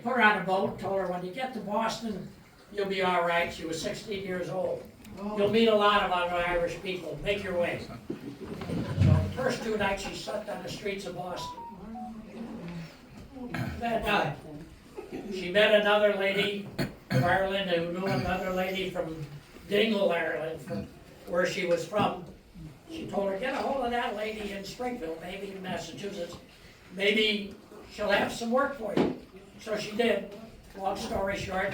put her on a boat, told her, when you get to Boston, you'll be all right. She was 16 years old. You'll meet a lot of other Irish people. Make your way. So the first 2 nights she slept on the streets of Boston. Then she met another lady from Ireland who knew another lady from Dingle, Ireland, from where she was from. She told her, get a hold of that lady in Springfield, maybe in Massachusetts. Maybe she'll have some work for you. So she did. Long story short,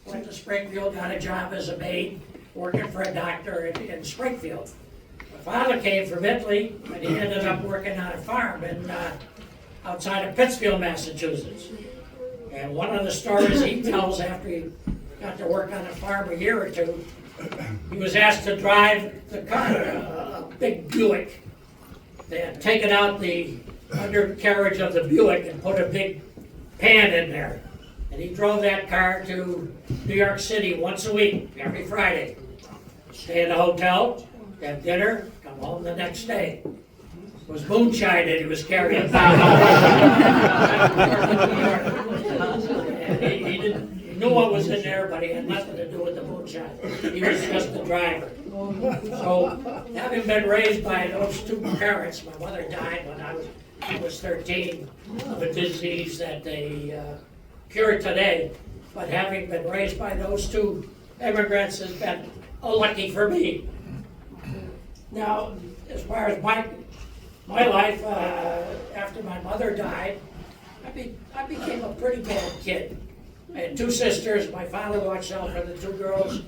went to Springfield, got a job as a maid, working for a doctor in Springfield. My father came from Italy, and he ended up working on a farm outside of Pittsfield, Massachusetts. And one of the stories he tells after he got to work on a farm a year or two, he was asked to drive the car, a big Buick. They had taken out the undercarriage of the Buick and put a big pan in there. And he drove that car to New York City once a week, every Friday. Stay in a hotel, have dinner, come home the next day. It was moonshine that he was carrying. And he knew what was in there, but he had nothing to do with the moonshine. He was just the driver. So, having been raised by those 2 parents, my mother died when I was 13 of a disease that they cured today. But having been raised by those 2 immigrants has been lucky for me. Now, as far as my life, after my mother died, I became a pretty bad kid. I had 2 sisters. My father watched out for the 2 girls.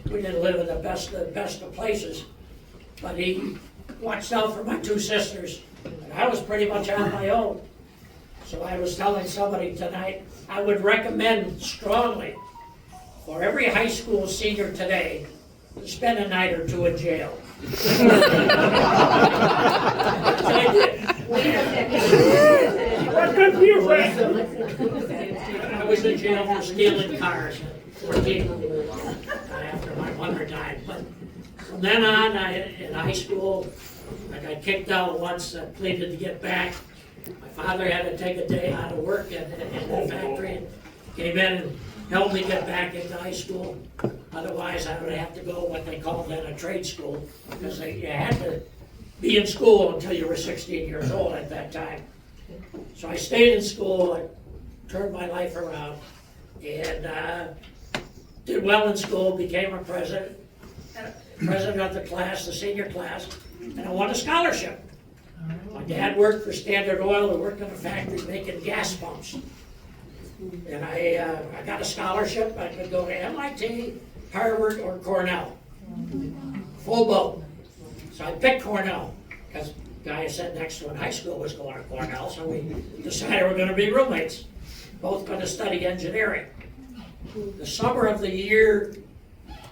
We didn't live in the best of places, but he watched out for my 2 sisters. And I was pretty much on my own. So I was telling somebody tonight, I would recommend strongly for every high school senior today to spend a night or 2 in jail. I did. Good for you, Frank. I was in jail for stealing cars at 14 after my mother died. But from then on, in high school, I got kicked out once. I pleaded to get back. My father had to take a day out of work in the factory and came in and helped me get back into high school. Otherwise, I would have to go what they called then a trade school, because you had to be in school until you were 16 years old at that time. So I stayed in school, I turned my life around, and did well in school, became a president of the class, the senior class, and I won a scholarship. My dad worked for Standard Oil, he worked in a factory making gas pumps. And I got a scholarship. I could go to MIT, Harvard, or Cornell. Full boat. So I picked Cornell, because the guy I sat next to in high school was going to Cornell, so we decided we're going to be roommates. Both going to study engineering. The summer of the year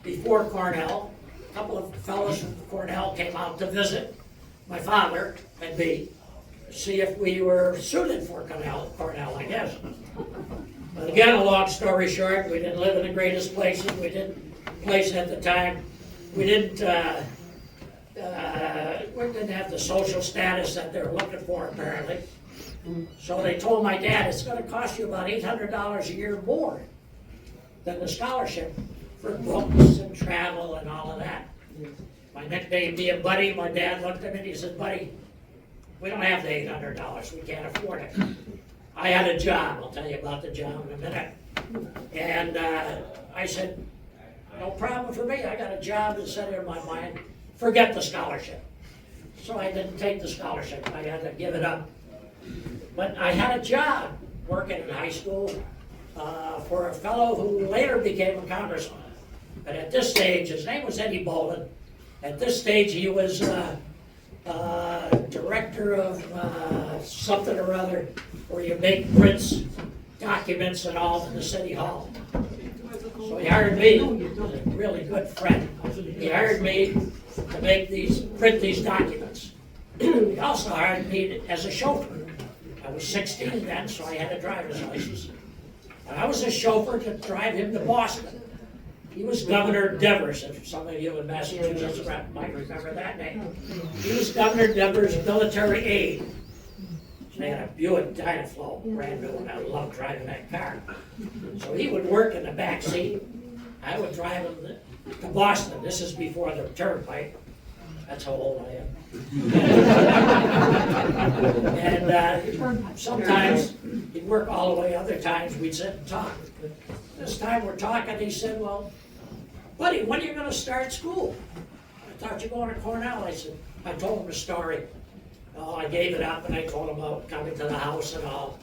before Cornell, a couple of fellows from Cornell came out to visit my father and me, to see if we were suited for Cornell, I guess. But again, a long story short, we didn't live in the greatest places. We didn't place at the time. We didn't have the social status that they were looking for, apparently. So they told my dad it's going to cost you about $800 a year more than the scholarship for books and travel and all of that. My nickname being Buddy, my dad looked at me and he said, Buddy, we don't have the $800, we can't afford it. I had a job, I'll tell you about the job in a minute. And I said, no problem for me, I got a job that set in my mind, forget the scholarship. So I didn't take the scholarship, I had to give it up. But I had a job working in high school for a fellow who later became a congressman. But at this stage, his name was Eddie Bolin. At this stage, he was director of something or other, where you make prints, documents and all in the city hall. So he hired me, he was a really good friend. He hired me to print these documents. He also hired me as a chauffeur. I was 16 then, so I had a driver's license. And I was a chauffeur to drive him to Boston. He was Governor Devers, if some of you in Massachusetts might remember that name. He was Governor Devers' military aide. They had a Buick Dynaflow, brand new, and I loved driving that car. So he would work in the back seat. I would drive him to Boston. This is before the turnpike. That's how old I am. And sometimes he'd work all the way, other times we'd sit and talk. This time we're talking, he said, well, buddy, when are you gonna start school? I thought you were going to Cornell. I told him the story. Oh, I gave it up and I told him about coming to the house and all.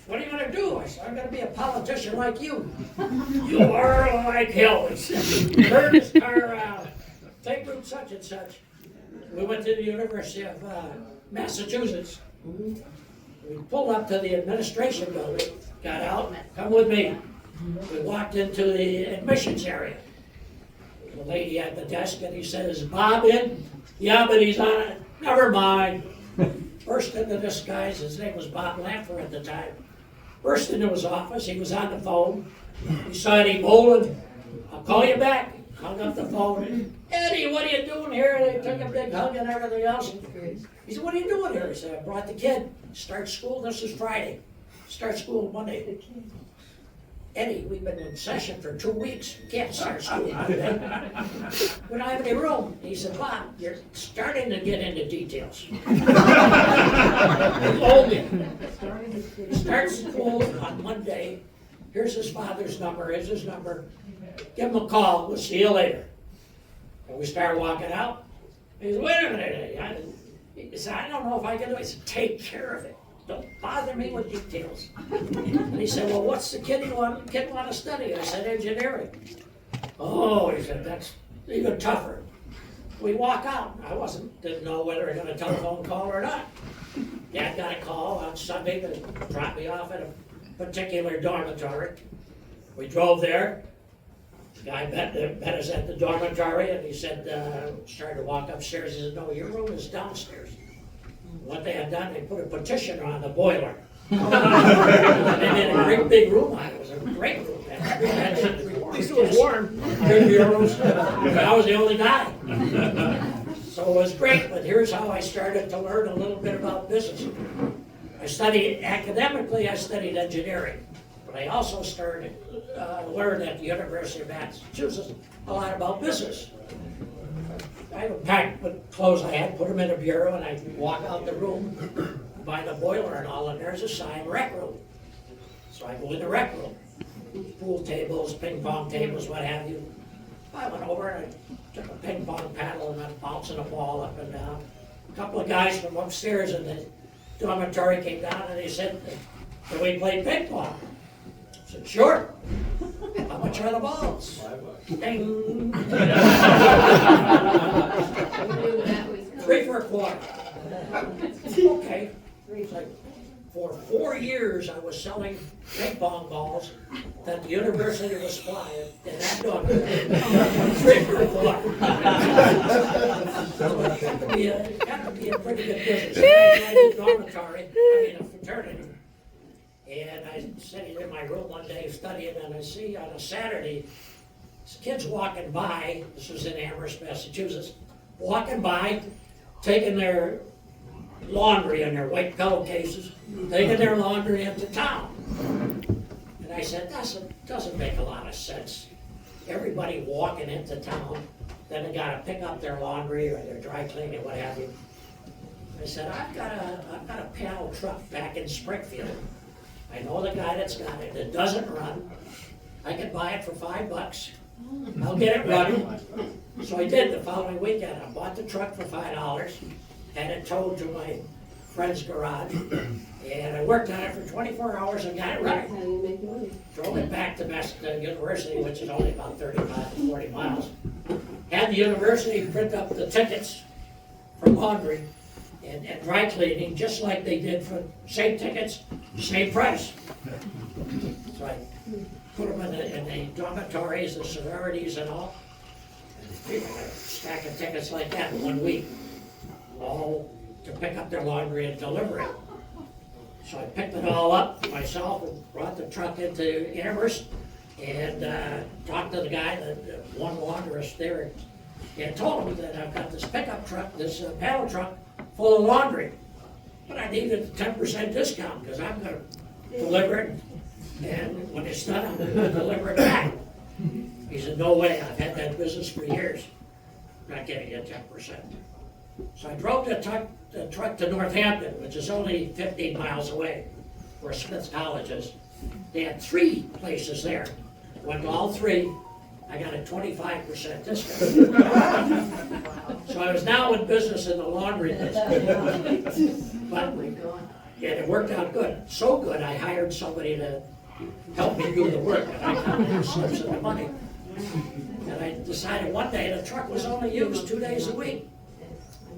What are you gonna do? I said, I'm gonna be a politician like you. You are like hell, he said. Turn his car around. Take route such and such. We went to the University of Massachusetts. We pulled up to the administration building, got out, come with me. We walked into the admissions area. The lady at the desk, and he said, is Bob in? Yeah, but he's on it. Never mind. Burst into this guy's, his name was Bob Lanfer at the time. Burst into his office, he was on the phone. He saw Eddie Boland. I'll call you back. Hung up the phone. Eddie, what are you doing here? They took a big hug and everything else. He said, what are you doing here? He said, I brought the kid. Start school, this is Friday. Start school Monday. Eddie, we've been in session for 2 weeks. Can't start school Monday. We don't have any room. He said, Bob, you're starting to get into details. Start school on Monday. Here's his father's number, here's his number. Give him a call, we'll see you later. And we started walking out. He said, wait a minute. He said, I don't know if I can do it. He said, take care of it. Don't bother me with details. And he said, well, what's the kid want to study? I said, engineering. Oh, he said, that's even tougher. We walk out. I didn't know whether I got a telephone call or not. Dad got a call on Sunday to drop me off at a particular dormitory. We drove there. The guy met us at the dormitory, and he said, started to walk upstairs. He said, no, your room is downstairs. What they had done, they put a petitioner on the boiler. And they made a great big room on it. It was a great room. At least it was warm. I was the only guy. So it was great, but here's how I started to learn a little bit about business. Academically, I studied engineering. But I also started learn at the University of Massachusetts a lot about business. I would pack the clothes I had, put them in a bureau, and I'd walk out the room by the boiler and all, and there's a sign, rec room. So I go in the rec room. Pool tables, ping pong tables, what have you. I went over and I took a ping pong paddle and I'm bouncing a ball up and down. A couple of guys from upstairs in the dormitory came down and they said, can we play ping pong? I said, sure. How much are the balls? Ding. 3 for a quarter. Okay. It's like, for 4 years, I was selling ping pong balls that the university was supplying in that dormitory. 3 for a quarter. It got to be a pretty good business. I joined the dormitory, a fraternity. And I'm sitting in my room one day studying, and I see on a Saturday, kids walking by, this was in Amherst, Massachusetts, walking by, taking their laundry in their white pillowcases, taking their laundry into town. And I said, doesn't make a lot of sense. Everybody walking into town, then they gotta pick up their laundry or their dry cleaning, what have you. I said, I've got a panel truck back in Springfield. I know the guy that's got it. It doesn't run. I can buy it for $5. I'll get it running. So I did the following weekend. I bought the truck for $5, had it towed to my friend's garage, and I worked on it for 24 hours and got it running. Drove it back to the university, which is only about 35 to 40 miles. Had the university print up the tickets for laundry and dry cleaning, just like they did for same tickets, same price. So I put them in the dormitories, the sororities and all. And people had a stack of tickets like that in 1 week, all to pick up their laundry and deliver it. So I picked it all up myself and brought the truck into Amherst and talked to the guy, one laundress there, and told him that I've got this pickup truck, this panel truck full of laundry. but I needed a 10% discount because I'm gonna deliver it, and when it's done, I'm gonna deliver it back. He said, no way, I've had that business for years, not getting you 10%. So I drove the truck to Northampton, which is only 15 miles away, where Smith College is. They had 3 places there. Went to all 3, I got a 25% discount. So I was now in business in the laundry business. But yeah, it worked out good. So good, I hired somebody to help me do the work, and I counted the slips of the money. And I decided one day the truck was only used 2 days a week.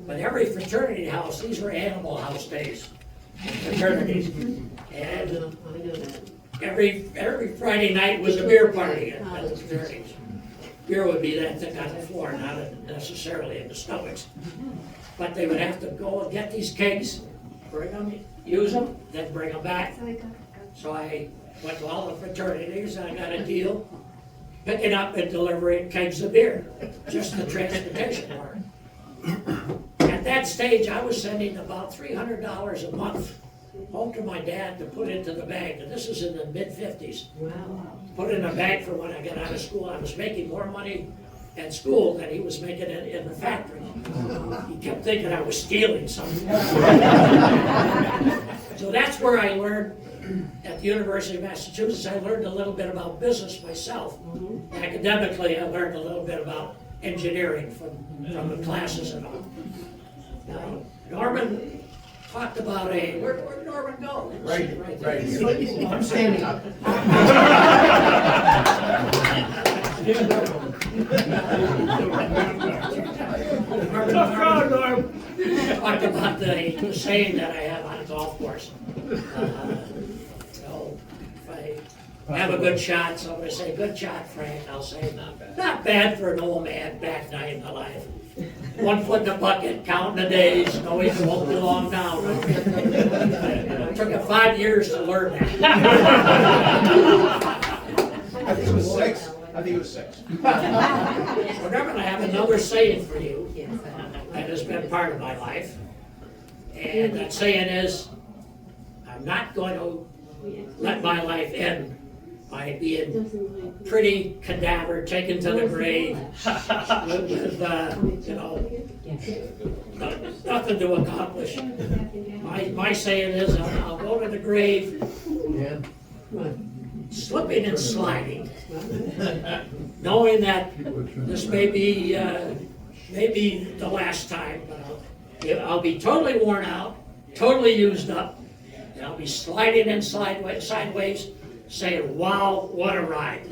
But every fraternity house, these were animal house days, fraternities. And every Friday night was a beer party at the fraternities. Beer would be that thing on the floor, not necessarily in the stomachs. But they would have to go and get these kegs, bring them, use them, then bring them back. So I went to all the fraternities and I got a deal, picking up and delivering kegs of beer, just the transportation part. At that stage, I was sending about $300 a month home to my dad to put into the bank, and this is in the mid-50s. Wow. Put in a bank for when I got out of school. I was making more money at school than he was making in the factory. He kept thinking I was stealing something. So that's where I learned, at the University of Massachusetts, I learned a little bit about business myself. Academically, I learned a little bit about engineering from the classes and all. Now, Norman talked about where'd Norman go? Right there. here. I'm standing up. Talked about the saying that I have on a golf course. So if I have a good shot, somebody say, good shot, Frank, I'll say, not bad for an old man back night in the life. 1 foot in the bucket, counting the days, knowing it won't be long now. It took 5 years to learn that. I think it was 6. We're never gonna have another saying for you that has been part of my life. And that saying is, I'm not going to let my life end by being pretty cadaver, taken to the grave with nothing to accomplish. My saying is, I'll go to the grave slipping and sliding, knowing that this may be the last time, but I'll be totally worn out, totally used up, and I'll be sliding in sideways, saying, wow, what a ride.